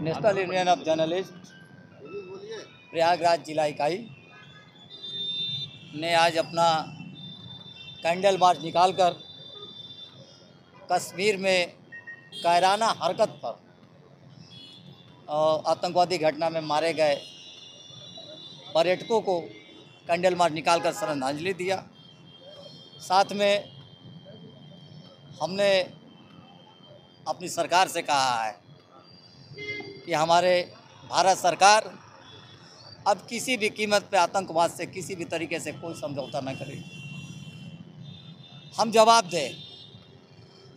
National union of journalist Prayagraj जिला इकाई ने आज अपना कैंडल मार्च निकालकर कश्मीर में कायराना हरकत पर आतंकवादी घटना में मारे गए पर्यटकों को कैंडल मार्च निकालकर श्रद्धांजलि दिया। साथ में हमने अपनी सरकार से कहा है कि हमारे भारत सरकार अब किसी भी कीमत पे आतंकवाद से किसी भी तरीके से कोई समझौता न करे। हम जवाब दें,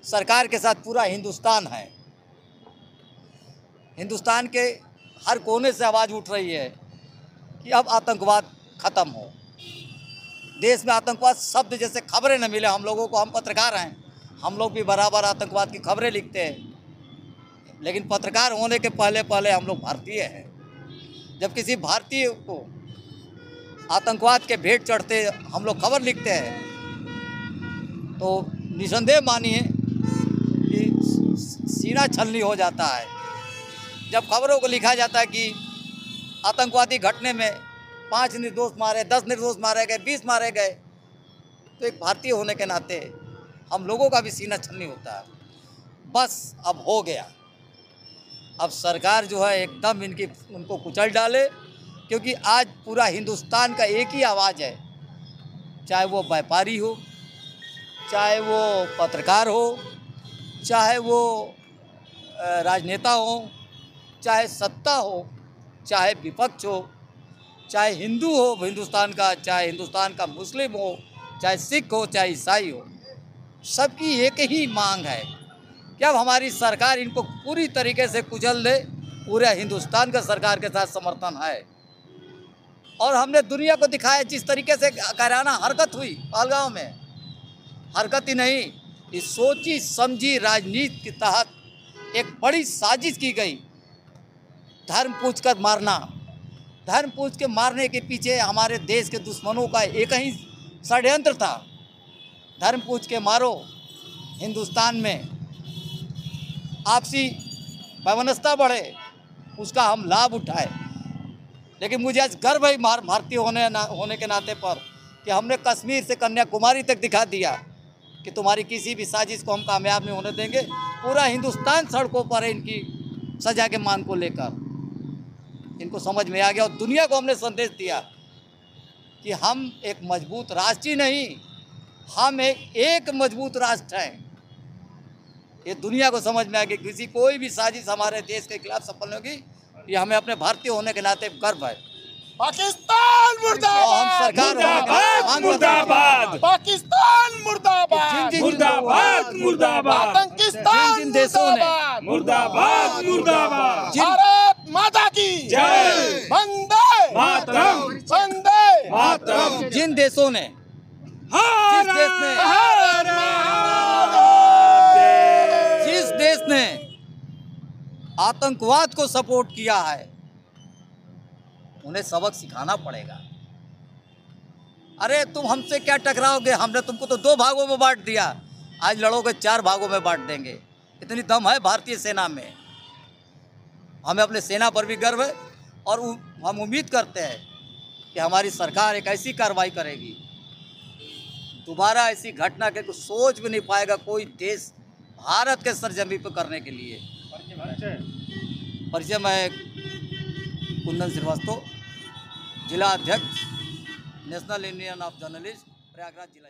सरकार के साथ पूरा हिंदुस्तान है। हिंदुस्तान के हर कोने से आवाज़ उठ रही है कि अब आतंकवाद ख़त्म हो। देश में आतंकवाद शब्द जैसे खबरें न मिले हम लोगों को। हम पत्रकार हैं, हम लोग भी बराबर आतंकवाद की खबरें लिखते हैं, लेकिन पत्रकार होने के पहले हम लोग भारतीय हैं। जब किसी भारतीय को आतंकवाद के भेंट चढ़ते हम लोग खबर लिखते हैं तो निसंदेह मानिए कि सीना छलनी हो जाता है। जब खबरों को लिखा जाता है कि आतंकवादी घटने में 5 निर्दोष मारे, 10 निर्दोष मारे गए, 20 मारे गए, तो एक भारतीय होने के नाते हम लोगों का भी सीना छलनी होता है। बस अब हो गया। अब सरकार जो है एकदम उनको कुचल डाले, क्योंकि आज पूरा हिंदुस्तान का एक ही आवाज़ है, चाहे वो व्यापारी हो, चाहे वो पत्रकार हो, चाहे वो राजनेता हो, चाहे सत्ता हो, चाहे विपक्ष हो, चाहे हिंदू हो हिंदुस्तान का, चाहे हिंदुस्तान का मुस्लिम हो, चाहे सिख हो, चाहे ईसाई हो, सबकी एक ही मांग है कि अब हमारी सरकार इनको पूरी तरीके से कुचल दे। पूरे हिंदुस्तान का सरकार के साथ समर्थन है और हमने दुनिया को दिखाया जिस तरीके से कायराना हरकत हुई पहलगांव में। हरकत ही नहीं, इस सोची समझी राजनीति के तहत एक बड़ी साजिश की गई। धर्म पूछ कर मारना, धर्म पूछ के मारने के पीछे हमारे देश के दुश्मनों का एक ही षड्यंत्र था। धर्म पूछ के मारो, हिंदुस्तान में आपसी वैमनस्यता बढ़े, उसका हम लाभ उठाए। लेकिन मुझे आज गर्व है भारतीय होने के नाते पर कि हमने कश्मीर से कन्याकुमारी तक दिखा दिया कि तुम्हारी किसी भी साजिश को हम कामयाब नहीं होने देंगे। पूरा हिंदुस्तान सड़कों पर है इनकी सजा के मांग को लेकर। इनको समझ में आ गया और दुनिया को हमने संदेश दिया कि हम एक मजबूत राष्ट्र ही नहीं, हम एक मजबूत राष्ट्र हैं। ये दुनिया को समझ में आ गया। किसी कोई भी साजिश हमारे देश के खिलाफ सफल होगी, ये हमें अपने भारतीय होने के नाते गर्व है। पाकिस्तान मुर्दाबाद, हम सरकार मुर्दाबाद, मुर्दाबाद, पाकिस्तान मुर्दाबाद, मुर्दाबाद, मुर्दाबाद, आतंकिस्तान जिन देशों ने मुर्दाबाद, मुर्दाबाद, भारत माता की जय, वंदे मातरम, वंदे मातरम। जिन देशों ने जिस देश ने आतंकवाद को सपोर्ट किया है उन्हें सबक सिखाना पड़ेगा। अरे तुम हमसे क्या टकराओगे, हमने तुमको तो 2 भागों में बांट दिया, आज लड़ोगे 4 भागों में बांट देंगे। इतनी दम है भारतीय सेना में। हमें अपने सेना पर भी गर्व है और हम उम्मीद करते हैं कि हमारी सरकार एक ऐसी कार्रवाई करेगी, दोबारा ऐसी घटना के कुछ सोच भी नहीं पाएगा कोई देश भारत के सरजमी पर करने के लिए। परिचय मैं कुंदन श्रीवास्तव, जिला अध्यक्ष national union of journalist Prayagraj जिला।